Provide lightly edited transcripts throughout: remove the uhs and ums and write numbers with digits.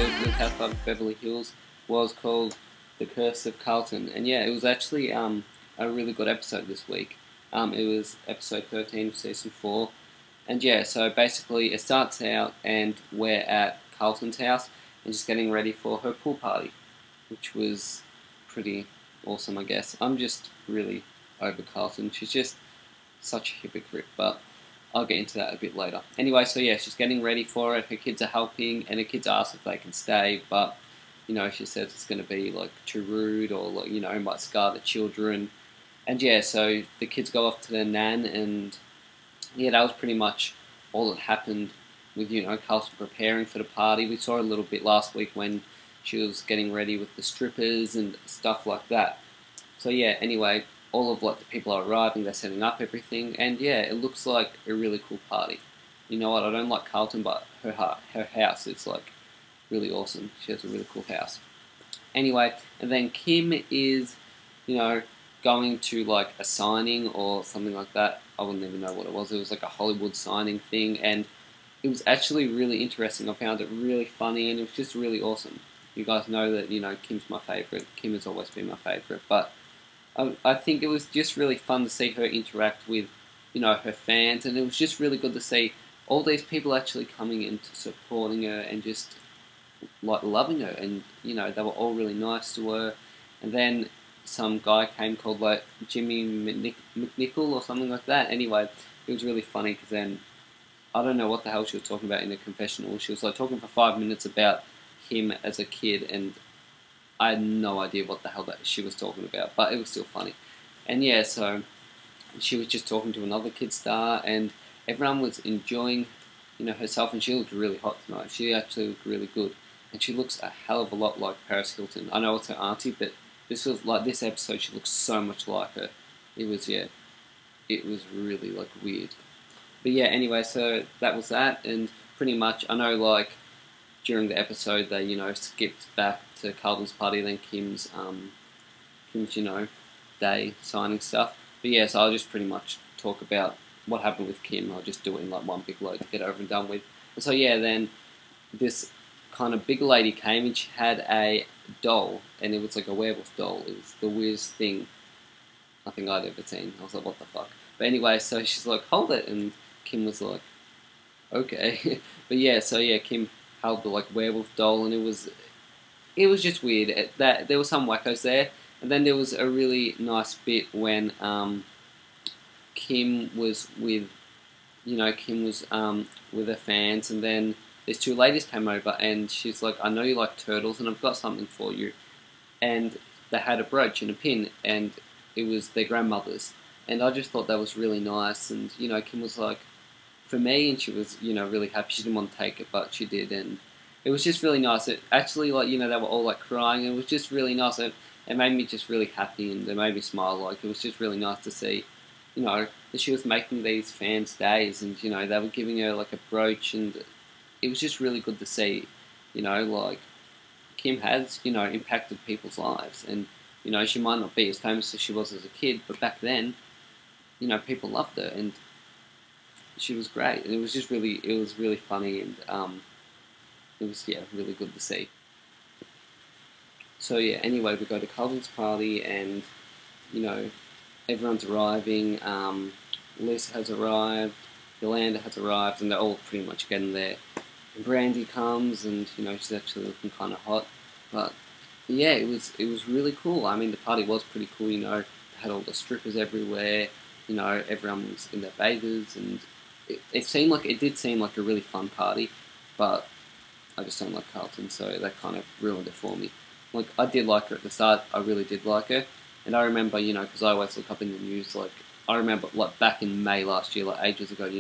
of Housewives of Beverly Hills was called The Curse of Carlton, and yeah, it was actually a really good episode this week. It was episode 13 of season 4, and yeah, so basically it starts out and we're at Carlton's house and just getting ready for her pool party, which was pretty awesome, I guess. I'm just really over Carlton. She's just such a hypocrite, but I'll get into that a bit later. Anyway, so yeah, she's getting ready for it. Her kids are helping, and her kids ask if they can stay, but she says it's going to be like too rude, or like it might scar the children. And yeah, so the kids go off to their nan, and yeah, that was pretty much all that happened with Carlton preparing for the party. We saw a little bit last week when she was getting ready with the strippers and stuff like that. So yeah, anyway, all of the people are arriving, they're setting up everything, and yeah, it looks like a really cool party. You know what, I don't like Carlton, but her house is like really awesome. She has a really cool house. Anyway, and then Kim is, going to like a signing or something like that. I wouldn't even know what it was. It was like a Hollywood signing thing, and it was actually really interesting. I found it really funny, and it was just really awesome. You guys know that, Kim's my favourite. Kim has always been my favourite, but I think it was just really fun to see her interact with, her fans, and it was just really good to see all these people actually coming in to supporting her and just like loving her, and they were all really nice to her. And then some guy came called like Jimmy McNichol or something like that. Anyway, it was really funny because then I don't know what the hell she was talking about in the confessional. She was like talking for 5 minutes about him as a kid, and I had no idea what the hell that she was talking about, but it was still funny. And yeah, so she was just talking to another kid star, and everyone was enjoying, herself, and she looked really hot tonight. She actually looked really good, and she looks a hell of a lot like Paris Hilton. I know it's her auntie, but this episode, she looks so much like her. It was really like weird. But yeah, anyway, so that was that, and pretty much, I know like during the episode they skipped back to Carlton's party, then Kim's day signing stuff. But yeah, so I'll just pretty much talk about what happened with Kim. I'll just do it in like one big load to get over and done with. And so yeah, then this kind of big lady came, and she had a doll, and it was like a werewolf doll. It was the weirdest thing I think I'd ever seen. I was like, what the fuck? But anyway, so she's like, hold it, and Kim was like, okay. But yeah, so yeah, Kim held the like werewolf doll, and it was just weird. That there were some wackos there, and then there was a really nice bit when Kim was with with her fans, and then these two ladies came over, and she's like, I know you like turtles, and I've got something for you. And they had a brooch and a pin, and it was their grandmother's, and I just thought that was really nice. And Kim was like, for me, and she was really happy. She didn't want to take it, but she did, and it was just really nice. It actually, like, they were all like crying, and it was just really nice. It made me just really happy, and it made me smile. Like, it was just really nice to see, that she was making these fans' days, and they were giving her like a brooch, and it was just really good to see, like Kim has impacted people's lives, and she might not be as famous as she was as a kid, but back then, people loved her, and she was great, and it was really funny, and it was really good to see. So yeah, anyway, we go to Carlton's party, and everyone's arriving. Lisa has arrived, Yolanda has arrived, and they're all pretty much getting there. And Brandy comes, and she's actually looking kind of hot, but yeah, it was really cool. I mean, the party was pretty cool. They had all the strippers everywhere. Everyone was in their bathers, and it did seem like a really fun party, but I just don't like Carlton, so that kind of ruined it for me. Like, I did like her at the start. I really did like her, and I remember, because I always look up in the news. Like, I remember, like, back in May last year, like ages ago,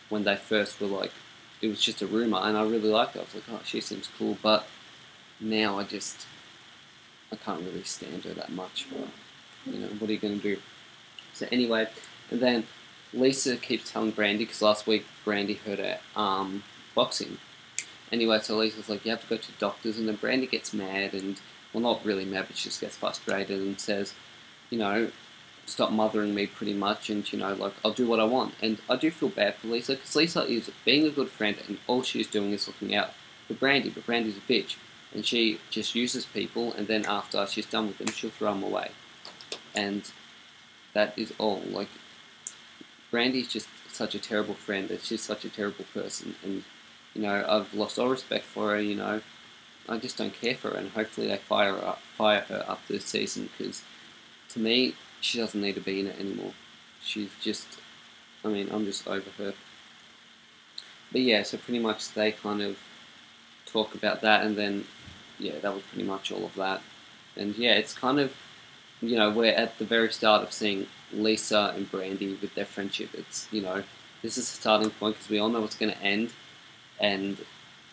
when they first were like, it was just a rumor, and I really liked her. I was like, oh, she seems cool, but now I can't really stand her that much. But what are you going to do? So anyway, and then Lisa keeps telling Brandy, because last week Brandy hurt her arm boxing. Anyway, so Lisa's like, you have to go to the doctors, and then Brandy gets mad, and, well, not really mad, but she just gets frustrated and says, stop mothering me, pretty much, and, like, I'll do what I want. And I do feel bad for Lisa, because Lisa is being a good friend, and all she's doing is looking out for Brandy, but Brandy's a bitch, and she just uses people, and then after she's done with them, she'll throw them away, and that is all. Like, Brandy's just such a terrible friend, and she's such a terrible person, and I've lost all respect for her. I just don't care for her, and hopefully they fire her after this season, because to me, she doesn't need to be in it anymore. She's just, I'm just over her. But yeah, so pretty much they kind of talk about that, and then, yeah, that was pretty much all of that. And yeah, it's kind of, we're at the very start of seeing Lisa and Brandy with their friendship. It's, this is the starting point, because we all know it's going to end, and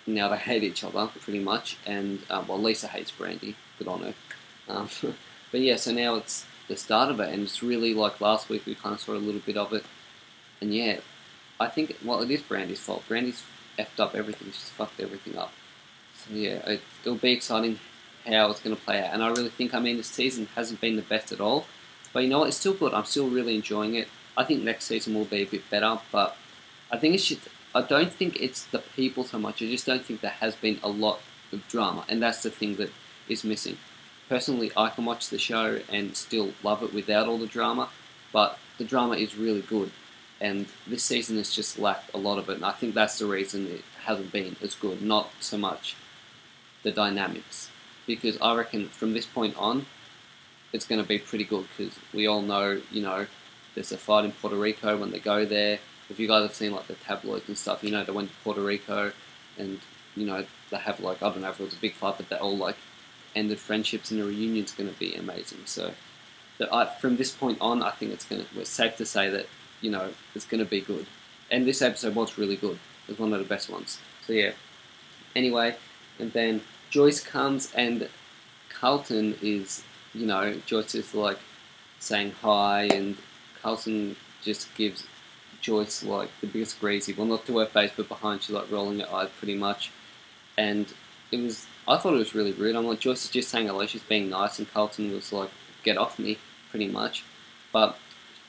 now they hate each other, pretty much, and, well, Lisa hates Brandy, good on her. But yeah, so now it's the start of it, and it's really, like last week, we kind of saw a little bit of it, and yeah, I think, well, it is Brandy's fault. Brandy's effed up everything, she's fucked everything up. So yeah, it'll be exciting how it's going to play out, and I really think, this season hasn't been the best at all, but you know what, it's still good. I'm still really enjoying it. I think next season will be a bit better, but I think I don't think it's the people so much. I just don't think there has been a lot of drama, and that's the thing that is missing. Personally, I can watch the show and still love it without all the drama, but the drama is really good, and this season has just lacked a lot of it, and I think that's the reason it hasn't been as good, not so much the dynamics, because I reckon from this point on, it's going to be pretty good, because we all know, there's a fight in Puerto Rico when they go there. If you guys have seen like the tabloids and stuff, they went to Puerto Rico, and they have like, I don't know if it was a big fight, but they all like ended friendships, and the reunion's going to be amazing. So from this point on, I think it's safe to say that it's going to be good. And this episode was really good. It was one of the best ones. So yeah. Anyway, and then Joyce comes, and Carlton is, Joyce is like saying hi, and Carlton just gives Joyce like the biggest greasy, well, not to her face, but behind, she's like rolling her eyes pretty much, and I thought it was really rude. I'm like, Joyce is just saying hello, she's being nice, and Carlton was like, get off me, pretty much. But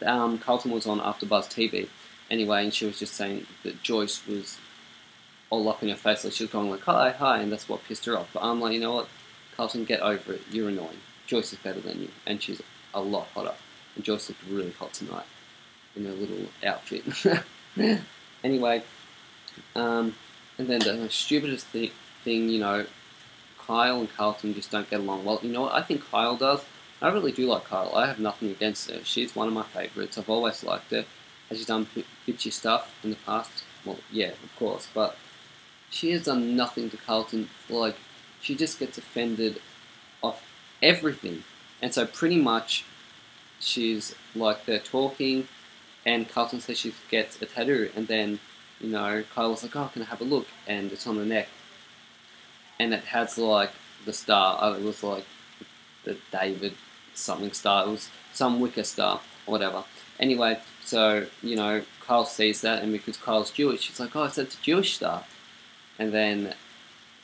Carlton was on AfterBuzz TV anyway, and she was just saying that Joyce was all up in her face, like she was going like, hi, and that's what pissed her off. But I'm like, you know what, Carlton, get over it, you're annoying. Joyce is better than you, and she's a lot hotter, and Joyce looked really hot tonight in her little outfit. Anyway, and then the stupidest thing, Kyle and Carlton just don't get along well. You know what, I think Kyle does. I really do like Kyle. I have nothing against her. She's one of my favourites. I've always liked her. Has she done bitchy stuff in the past? Well, yeah, of course, but she has done nothing to Carlton. Like, she just gets offended off everything. And so pretty much she's like, they're talking, and Carlton says she gets a tattoo, and then, Kyle was like, oh, can I have a look? And it's on her neck. And it has like the star, it was like the David something star, it was some wicker star, or whatever. Anyway, so, Kyle sees that, and because Kyle's Jewish, she's like, oh, it's a Jewish star. And then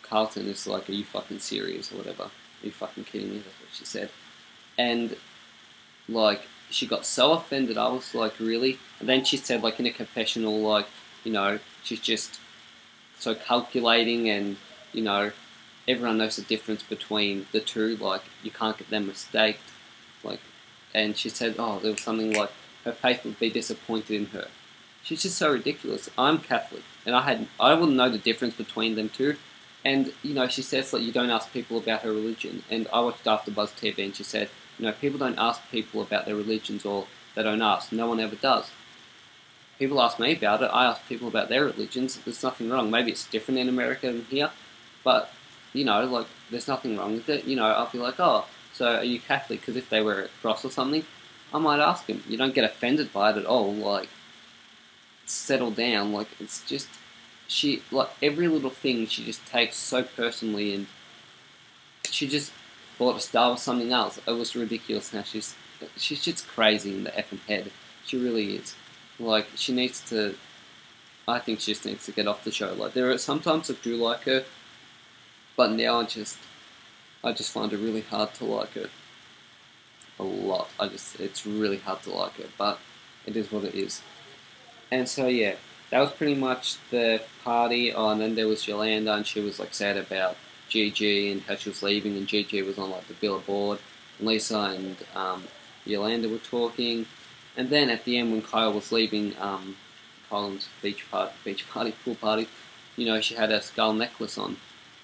Carlton is like, are you fucking serious, or whatever? Are you fucking kidding me? That's what she said. And, like, she got so offended, I was like, really? And then she said, like, in a confessional, like, she's just so calculating, and, everyone knows the difference between the two, like, you can't get them mistaked, like, and she said, oh, there was something like, her faith would be disappointed in her. She's just so ridiculous. I'm Catholic, and I wouldn't know the difference between them two, and, she says, like, you don't ask people about her religion, and I watched AfterBuzz TV, and she said, people don't ask people about their religions, or they don't ask. No one ever does. People ask me about it. I ask people about their religions. There's nothing wrong. Maybe it's different in America than here, but, like, there's nothing wrong with it. I'll be like, oh, so are you Catholic? Because if they wear a cross or something, I might ask them. You don't get offended by it at all. Like, settle down. Like, it's just, like, every little thing she just takes so personally, and she just thought a star was something else. It was ridiculous. Now she's just crazy in the effing head. She really is. Like, she needs to, I think she just needs to get off the show. Like, there are sometimes I do like her, but now I just find it really hard to like her. A lot. It's really hard to like her, but it is what it is. And so, yeah. that was pretty much the party. Oh, and then there was Yolanda, and she was like sad about Gigi and how she was leaving, and Gigi was on like the billboard. And Lisa and Yolanda were talking, and then at the end when Kyle was leaving, Colin's beach party, pool party, you know, she had a skull necklace on,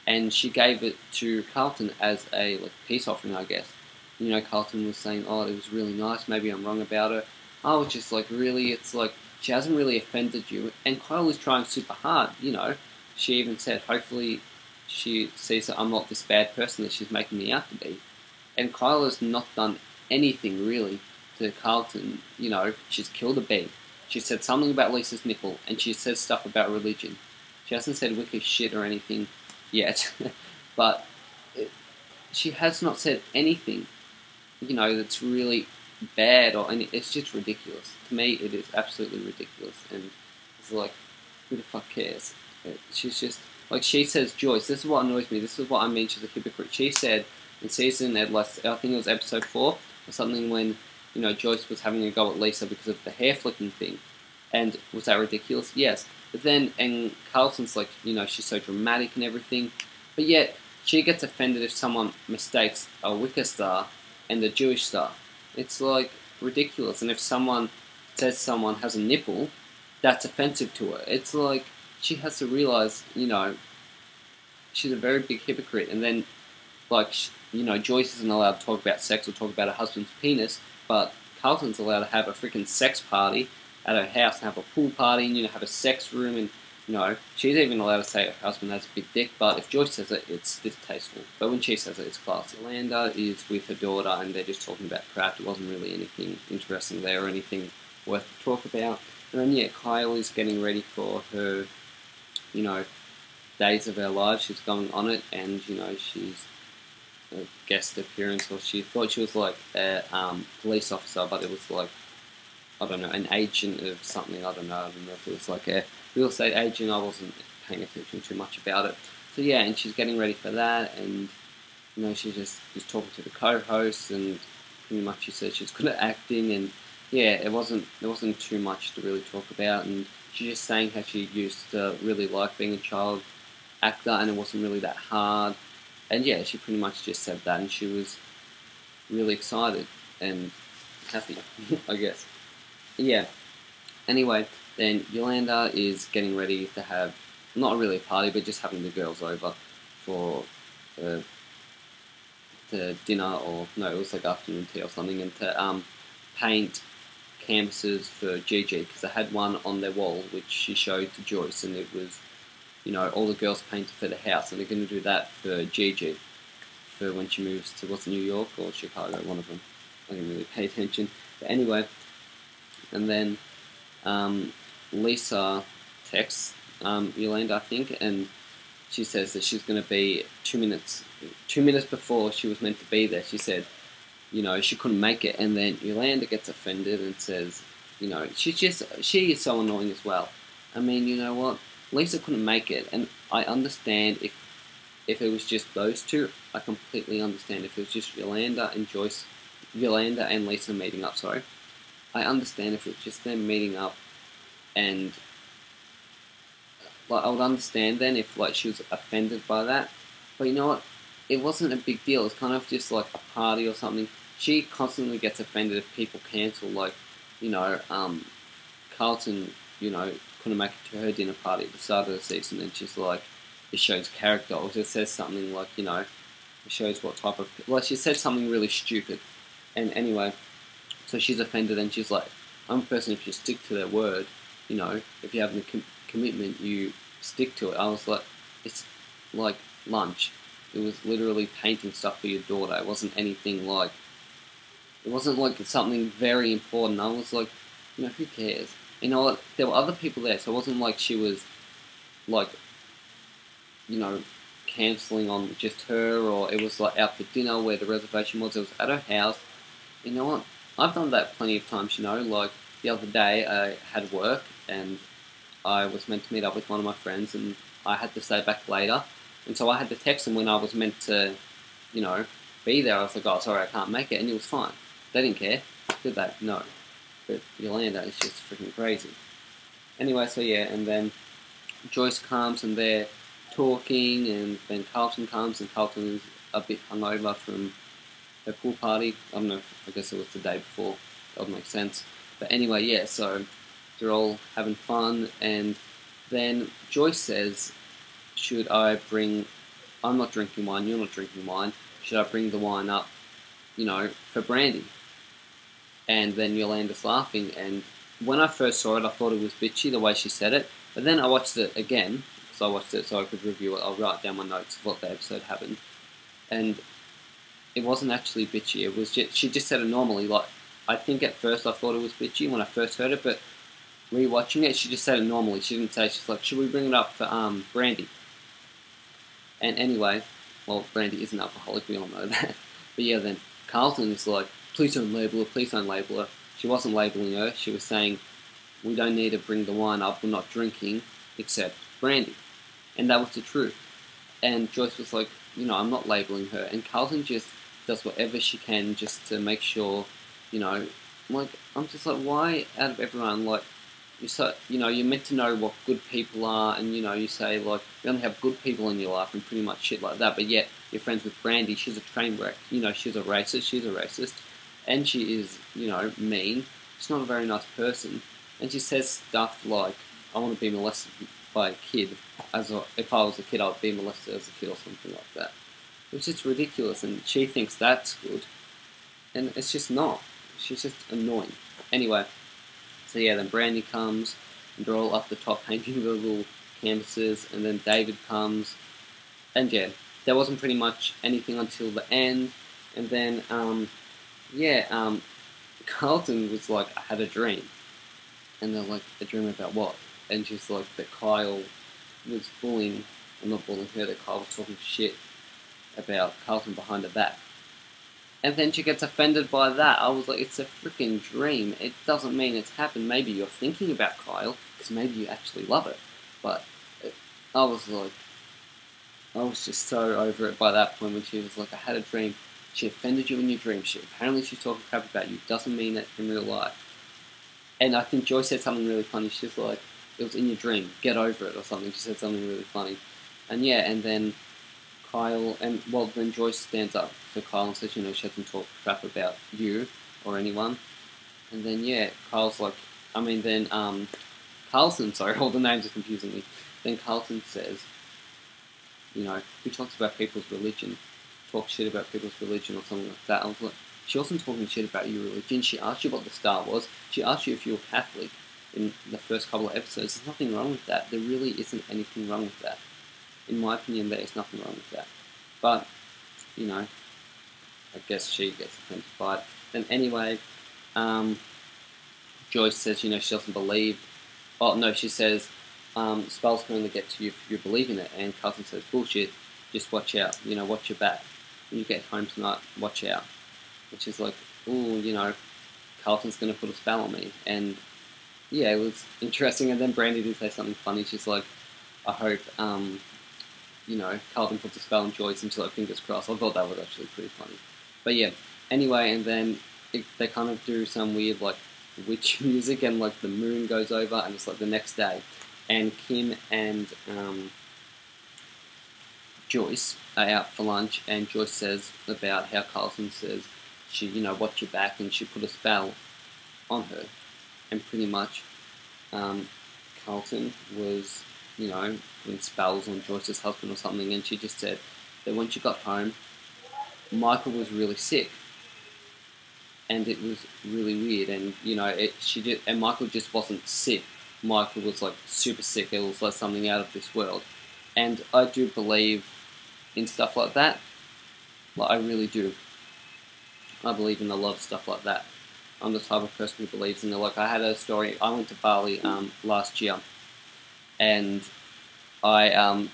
and she gave it to Carlton as a like peace offering, I guess. You know, Carlton was saying, "Oh, it was really nice. Maybe I'm wrong about her." I was just like, "Really?" It's like she hasn't really offended you, and Kyle was trying super hard. You know, she even said, "Hopefully, she sees that I'm not this bad person that she's making me out to be." And Kyle has not done anything really to Carlton. You know, she's killed a bee. She said something about Lisa's nipple, and she says stuff about religion. She hasn't said wicked shit or anything yet, but she has not said anything, you know, that's really bad or any. It's just ridiculous. To me, it is absolutely ridiculous, and it's like, who the fuck cares? She's just like she says, Joyce. This is what annoys me. This is what I mean. She's a hypocrite. She said in season, I think it was episode 4 or something, when you know Joyce was having a go at Lisa because of the hair flicking thing, and was that ridiculous? Yes. But then, and Carlton's like, you know, she's so dramatic and everything, but yet she gets offended if someone mistakes a Wicca star and a Jewish star. It's like ridiculous. And if someone says someone has a nipple, that's offensive to her. It's like she has to realize, you know, she's a very big hypocrite. And then, like, you know, Joyce isn't allowed to talk about sex or talk about her husband's penis, but Carlton's allowed to have a freaking sex party at her house and have a pool party and, you know, have a sex room, and, you know, she's even allowed to say her husband has a big dick, but if Joyce says it, it's distasteful. But when she says it, it's classy. Yolanda is with her daughter and they're just talking about craft. It wasn't really anything interesting there or anything worth to talk about. And then, yeah, Kyle is getting ready for her, you know, days of her life. She's going on it, and, you know, she's a guest appearance, or she thought she was like a police officer, but it was like, I don't know, an agent of something. I don't know if it was like a real estate agent. I wasn't paying attention too much about it. So yeah, and she's getting ready for that, and you know, she just is talking to the co-host, and pretty much she said she's good at acting, and yeah, there wasn't too much to really talk about, and she's just saying how she used to really like being a child actor, and it wasn't really that hard, and yeah, she pretty much just said that, and she was really excited and happy, I guess. Yeah. Anyway, then Yolanda is getting ready to have, not really a party, but just having the girls over for the dinner, or no, it was like afternoon tea or something, and to paint canvases for Gigi, because they had one on their wall which she showed to Joyce, and it was, you know, all the girls painted for the house, and they're going to do that for Gigi for when she moves to, what's it, New York or Chicago, one of them. I didn't really pay attention, but anyway. And then Lisa texts Yolanda, I think, and she says that she's going to be 2 minutes before she was meant to be there. She said, you know, she couldn't make it, and then Yolanda gets offended and says, you know, she is so annoying as well. I mean, you know what? Lisa couldn't make it, and I understand if it was just those two. I completely understand if it was just Yolanda and Lisa meeting up. Sorry. I understand if it's just them meeting up, and like I would understand then if like she was offended by that. But you know what? It wasn't a big deal. It's kind of just like a party or something. She constantly gets offended if people cancel. Like, you know, Carlton, you know, couldn't make it to her dinner party at the start of the season, and she's like, it shows character, or it says something like, you know, it shows what type of, like she said something really stupid, and anyway. So she's offended, and she's like, I'm a person, if you stick to their word, you know, if you have a commitment, you stick to it. I was like, it's like lunch. It was literally painting stuff for your daughter. It wasn't anything like, it wasn't like something very important. I was like, you know, who cares? You know what, there were other people there, so it wasn't like she was, like, you know, cancelling on just her, or it was like out for dinner where the reservation was. It was at her house. You know what? I've done that plenty of times, you know, like the other day I had work and I was meant to meet up with one of my friends, and I had to stay back later, and so I had to text them when I was meant to, you know, be there. I was like, oh, sorry, I can't make it, and it was fine. They didn't care, did they? No. But Yolanda is just freaking crazy. Anyway, so yeah, and then Joyce comes and they're talking, and then Carlton comes, and Carlton is a bit hungover from her pool party. I don't know, I guess it was the day before, that would make sense. But anyway, yeah, so they're all having fun, and then Joyce says, should I bring, I'm not drinking wine, you're not drinking wine, should I bring the wine up, for Brandy? And then Yolanda's laughing, and when I first saw it, I thought it was bitchy the way she said it, but then I watched it again, because I watched it so I could review it. I'll write down my notes of what the episode happened, and it wasn't actually bitchy. It was just, she just said it normally. Like, I think at first I thought it was bitchy when I first heard it, but rewatching it, she just said it normally. She didn't say, she's like, should we bring it up for Brandy? And anyway, well, Brandy is an alcoholic, we all know that. But yeah, then Carlton is like, please don't label her, please don't label her. She wasn't labeling her, she was saying, we don't need to bring the wine up, we're not drinking, except Brandy. And that was the truth. And Joyce was like, I'm not labeling her. And Carlton just does whatever she can just to make sure, like, I'm just like, why out of everyone, like, you're meant to know what good people are, and, you say, like, you only have good people in your life and pretty much shit like that, but yet you're friends with Brandy, she's a train wreck, she's a racist, and she is, mean, she's not a very nice person, and she says stuff like, I want to be molested by a kid, if I was a kid, I would be molested as a kid or something like that, which is ridiculous, and she thinks that's good, and it's just not, she's just annoying. Anyway, so yeah, then Brandy comes, and they're all up the top painting the little canvases, and then David comes, and yeah, there wasn't pretty much anything until the end, and then, Carlton was like, I had a dream, and they're like, a dream about what? And she's like, that Kyle was bullying, or not bullying her, that Kyle was talking shit about Carlton behind her back. And then she gets offended by that. I was like, it's a freaking dream. It doesn't mean it's happened. Maybe you're thinking about Kyle, because maybe you actually love it. But I was like, I was just so over it by that point when she was like, I had a dream. She offended you in your dream. Apparently she's talking crap about you. Doesn't mean it in real life. And I think Joyce said something really funny. She's like, it was in your dream. Get over it or something. She said something really funny. And yeah, and then then Joyce stands up for Kyle and says, she doesn't talk crap about you or anyone. And then, yeah, Carlton, sorry, all the names are confusing me. Then Carlton says, who talks about people's religion, talks shit about people's religion or something like that. I was like, she wasn't talking shit about your religion. She asked you what the star was. She asked you if you were Catholic in the first couple of episodes. There's nothing wrong with that. There really isn't anything wrong with that. In my opinion, there is nothing wrong with that. But, I guess she gets offended by it. Then anyway, Joyce says, she doesn't believe. Oh, no, she says, spells can only get to you if you believe in it. And Carlton says, bullshit, just watch out. Watch your back. When you get home tonight, watch out. Which is like, ooh, Carlton's going to put a spell on me. And, yeah, it was interesting. And then Brandy did say something funny. She's like, I hope, Carlton puts a spell on Joyce until her fingers crossed. I thought that was actually pretty funny. But yeah, anyway, and then they kind of do some weird, like, witch music, and, like, the moon goes over, and it's, like, the next day. And Kim and Joyce are out for lunch, and Joyce says about how Carlton says she, watch your back, and she put a spell on her. And pretty much, Carlton was, putting spells on Joyce's husband or something, and she just said that when she got home, Michael was really sick, and it was really weird, and and Michael just wasn't sick. Michael was like super sick. It was like something out of this world, and I do believe in stuff like that. Like, I really do. I believe in a lot of stuff like that. I'm the type of person who believes in it. Like, I had a story. I went to Bali last year, and I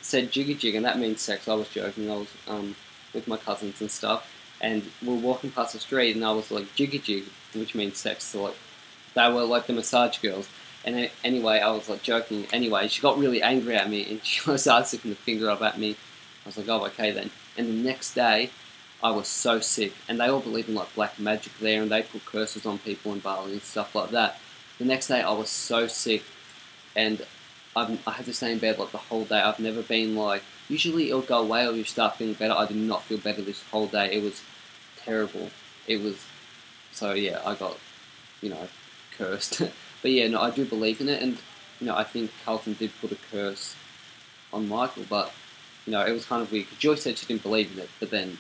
said jiggy jig, and that means sex. I was joking. I was with my cousins and stuff, and we were walking past the street, and I was like jiggy jig, which means sex. So like, they were like the massage girls. And anyway, I was like joking. Anyway, she got really angry at me, and she started sticking the finger up at me. I was like, oh, okay then. And the next day, I was so sick, and they all believe in like black magic there, and they put curses on people in Bali and stuff like that. The next day, I was so sick. and I had to stay in bed like the whole day. I've never been like, usually it'll go away or you start feeling better. I did not feel better this whole day. It was terrible. It was, so yeah, I got, cursed. But yeah, no, I do believe in it, and, I think Carlton did put a curse on Michael, but, it was kind of weird. Joy said she didn't believe in it, but then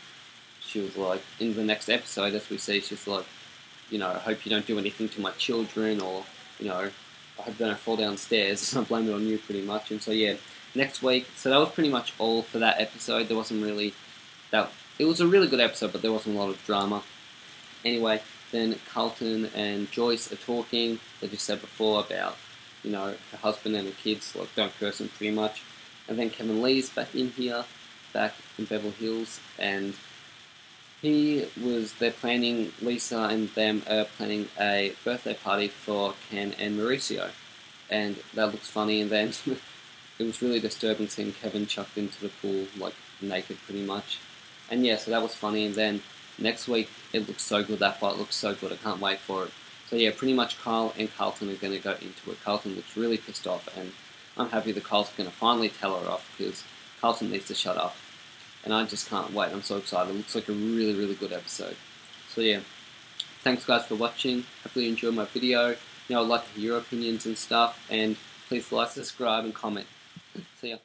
she was like, in the next episode, as we see, she's like, I hope you don't do anything to my children, or, I hope they don't fall downstairs. I blame it on you, pretty much. And so, yeah, next week, so that was pretty much all for that episode. There wasn't really, it was a really good episode, but there wasn't a lot of drama. Anyway, then Carlton and Joyce are talking. They just said before about, her husband and the kids, like, don't curse them, pretty much. And then Kevin Lee's back in here, back in Beverly Hills, and they're planning, Lisa and them are planning a birthday party for Ken and Mauricio. And that looks funny, and then it was really disturbing seeing Kevin chucked into the pool, like, naked, pretty much. And yeah, so that was funny, and then next week, it looks so good, that fight looks so good, I can't wait for it. So yeah, pretty much Carl and Carlton are going to go into it. Carlton looks really pissed off, and I'm happy that Carl's going to finally tell her off, because Carlton needs to shut up. And I just can't wait, I'm so excited. It looks like a really, really good episode. So yeah, thanks guys for watching. Hopefully you enjoyed my video. I'd like to hear your opinions and stuff, and please like, subscribe, and comment. See ya.